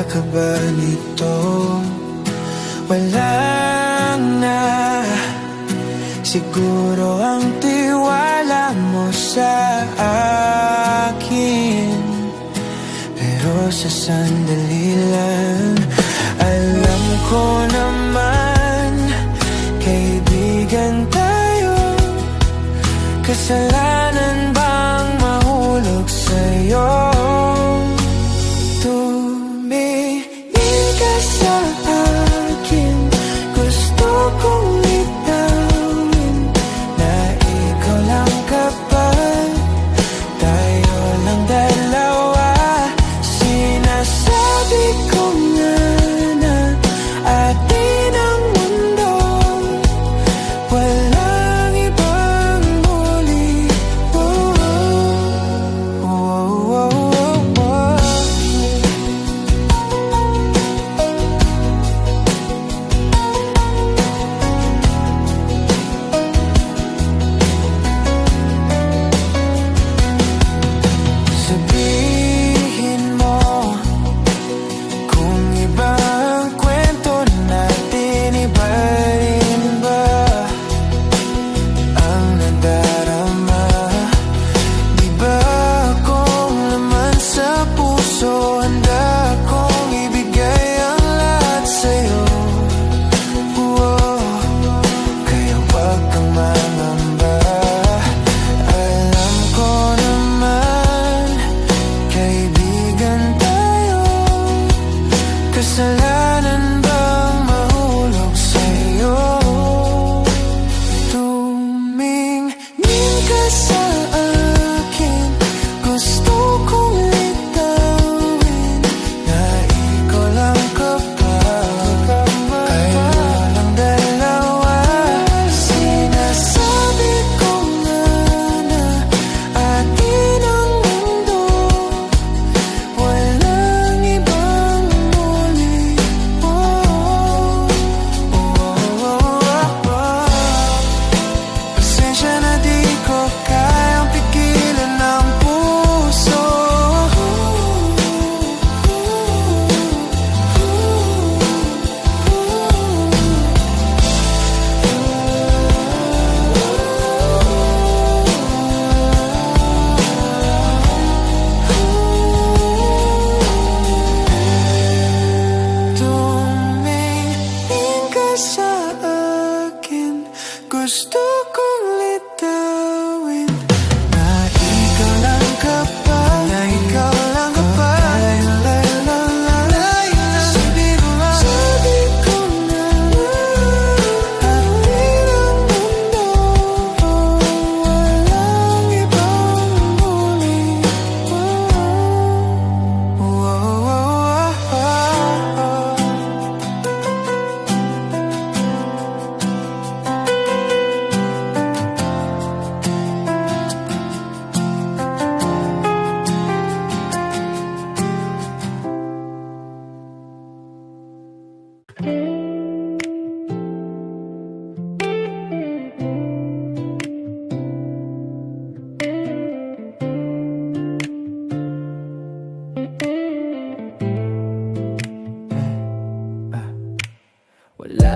ka ba nito? Wala na. Siguro ang tiwala mo sa akin, pero sa sandali lang. Alam ko naman, kaibigan tayo. Kasalanan bang mahulog sa'yo? Tumingin ka sa akin, gusto kong litawin na ikaw lang kapag tayo lang dalawa. Sinasabi ko nga na atin ang mundo, walang ibang huli. Sabihin mo kung iba ang kwento natin, iba rin ba ang nadarama? Di ba kung laman sa puso, handa kong ibigay ang lahat sa'yo. Kaya wag kang mangamba. Alam ko naman, kaibigan tayo. Kasalanan bang mahulog sa'yo? Tumingin ka sa akin, gusto kong litawin na ikaw lang kapag tayo lang dalawa. Sinasabi ko nga na atin ang mundo, walang ibang huli. Pasensya na di ko kayang pigilan ang puso. Tumingin ka sa akin, gusto kong litawin na ikaw lang kapag sabi ko nga atin ang mundo, walang ibang huli.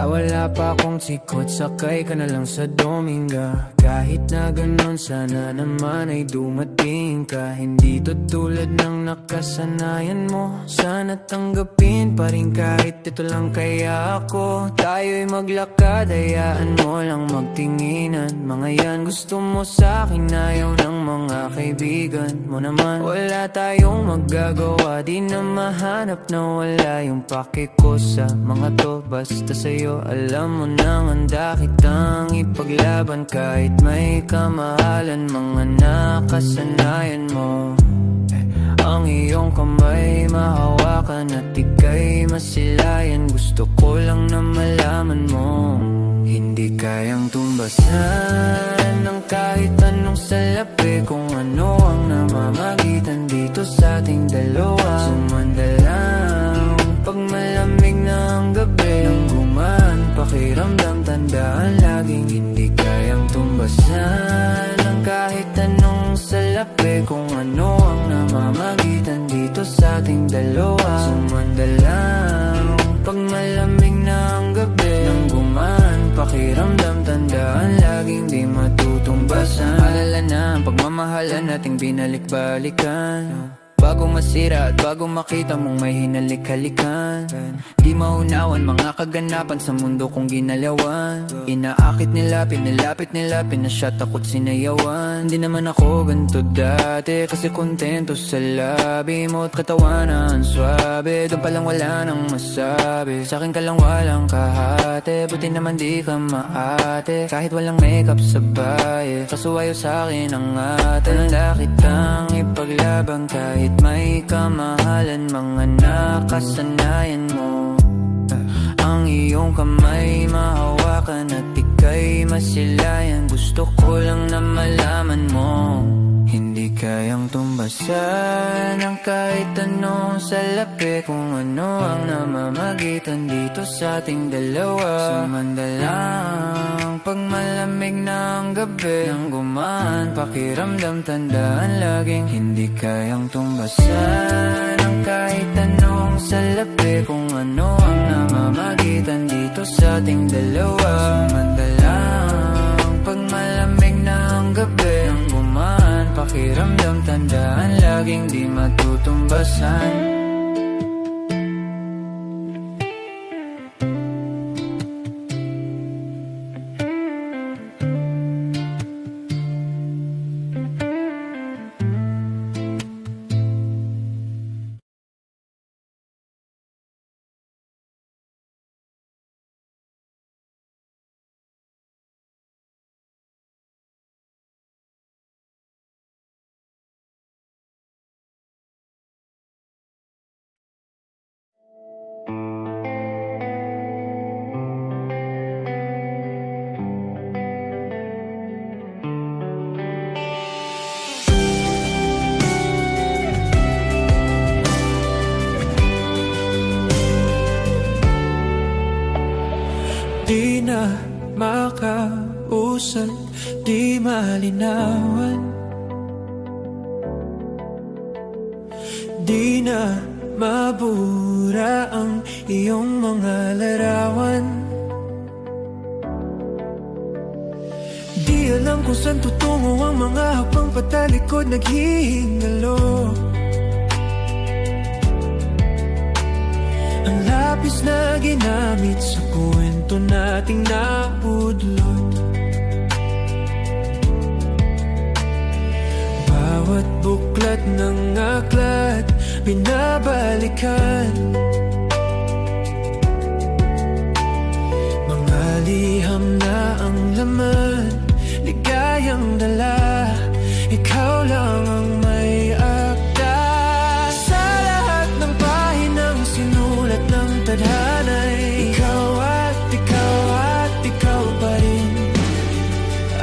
Wala pa akong sikot, sakay ka na lang sa Dominga. Kahit na ganun, sana naman ay dumating ka. Hindi to tulad ng nakasanayan mo, sana tanggapin pa rin kahit ito lang kaya ako. Tayo'y maglakad, hayaan mo lang magtinginan. Mga yan gusto mo sa'kin, ayaw ng mga kaibigan mo naman. Wala tayong magagawa, di na mahanap na wala yung pake ko sa mga to. Basta sa'yo, alam mo nang handa kitang ipaglaban kahit may kamahalan. Mga nakasanayan mo, ang iyong kamay mahawakan at ika'y masilayan. Gusto ko lang na malaman mo, hindi kayang tumbasan ng kahit anong salapi. Kung ano ang namamagitan dito sa ating dalawa, sumanda lang pag malamig na ang gabi. Nang gumaan pakiramdam, tandaan laging hindi kayang tumbasan ng kahit anong salapi. Kung ano ang namamagitan dito sa ating dalawa, sumanda lang pakiramdam, tandaan laging di matutumbasan. Alala na ang pagmamahalan nating binalik-balikan, bago masira at bago makita mong may hinalik-halikan. Di maunawan mga kaganapan sa mundo kong ginalawan. Inaakit nila, pinilapit nila, pinasyat ako't sinayawan. Di naman ako ganito dati, kasi kontento sa labi mo at katawanan swabe. Doon palang wala nang masabi, sa'kin ka lang walang kahate. Buti naman di ka maate, kahit walang makeup sa baye. Kasuwayo sa'kin ang ate, handa kitang ipaglaban kahit may kamahalan. Mga nakasanayan mo, ang iyong kamay mahawakan at ika'y masilayan. Gusto ko lang na malaman mo, hindi kayang tumbasan ng kahit anong salapi. Kung ano ang namamagitan dito sa ating dalawa. Sumandalang pag malamig ng gabi, nang gumaan pakiramdam, tandaan laging hindi kayang tumbasan ng kahit anong salapi. Kung ano ang namamagitan dito sa ating dalawa. Sumandalang pag malamig ng gabi, nang gumaan pakiramdam, tandaan laging di matutumbasan. Di na makausad, di malinawan, di na mabura ang iyong mga larawan. Di alam kung saan tutungo ang mga hakbang patalikod, naghihingalo. Ang lapis na ginamit sa kwento nating napudlot. Bawat buklat ng aklat binabalikan, mga liham na ang laman, ligayang dala. Ikaw lang ang may akda sa lahat ng pahinang sinulat ng tadhana'y ikaw at ikaw at ikaw pa rin.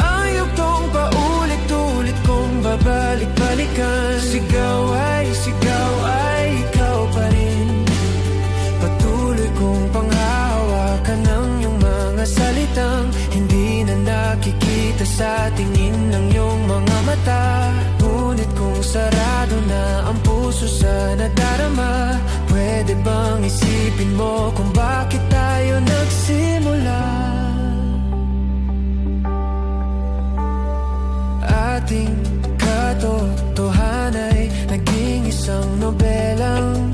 Ang yugtong paulit-ulit kong babalik-balikan. Sigaw ay ikaw pa rin. Patuloy kong panghahawakan ng iyong mga salitang hindi na nakikita sa tingin ng iyong mga mata. Ngunit kung sarado na ang puso sa nadarama, pwede bang isipin mo kung bakit tayo nagsimula? Ating katotohanay naging isang nobelang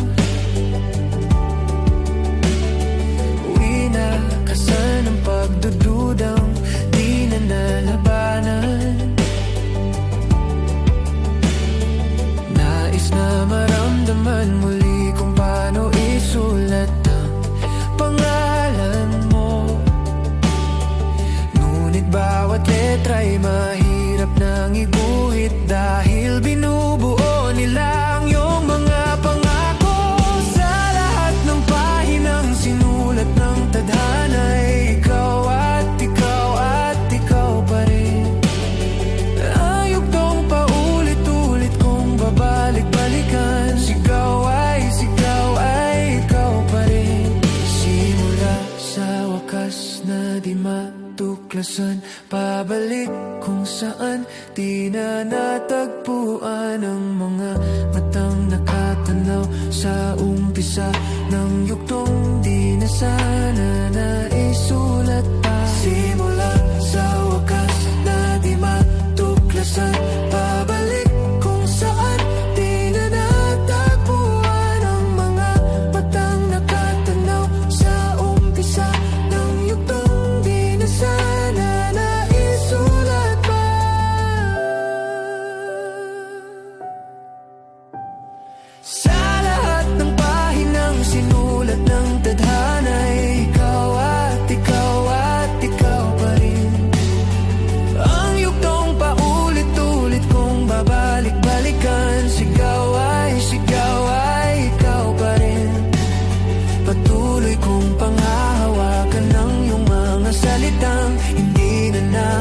winakasan ng pagdududang di na nalabanan. Nais na maramdaman muli kung paano isulat ang pangalan mo. Ngunit bawat letra'y mahirap nang iguhit dahil binubuo nila ang iyong mga pangako. Sa lahat ng pahinang sinulat ng tadhana'y ikaw at ikaw pa rin. Ang yugtong paulit-ulit kong babalik-balikan. Sigaw ay ikaw pa rin. Simula sa wakas na di matuklasan, pabalik kung saan di na natagpuan ang mga matang nakatanaw sa umpisa ng yugtong di na sana naisulat pa. Simula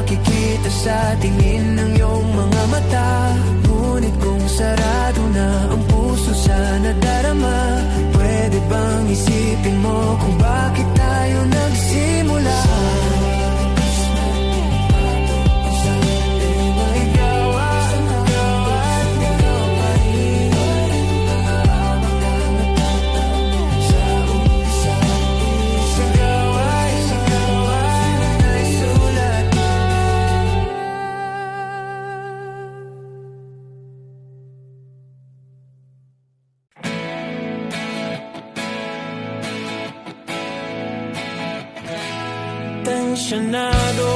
makikita sa tingin ng iyong mga mata. Ngunit kung sarado na ang puso sa nadarama, pwede bang isipin mo kung bakit tayo nagsimula? Tensyonado,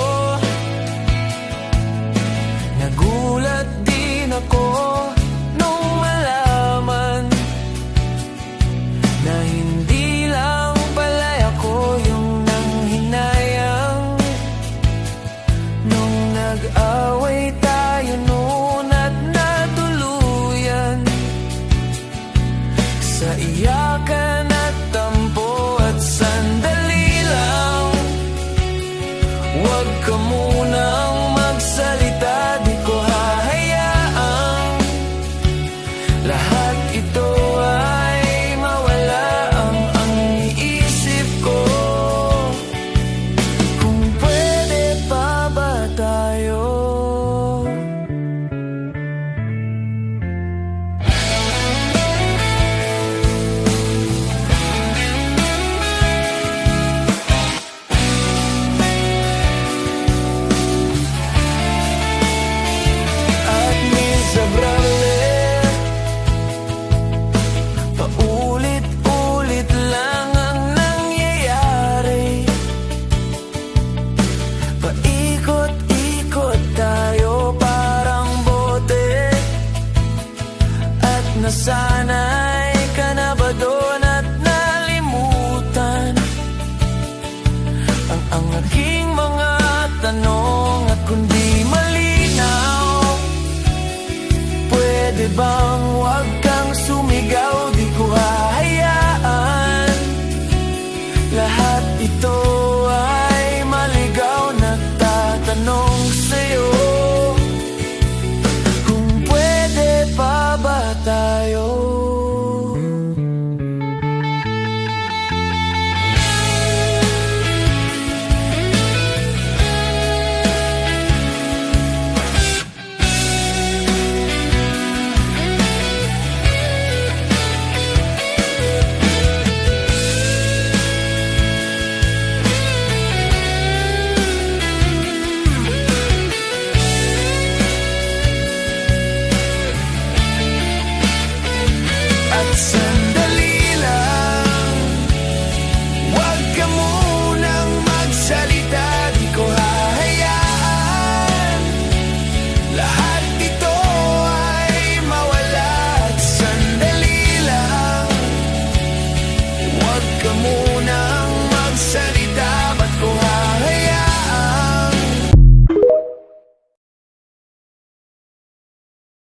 nagulat din ako nung malaman na hindi lang pala'y ako yung nanghinayang. Nung nag-away tayo noon at natuluyan sa iyakan at tampo at sandali lang. Huwag ka muna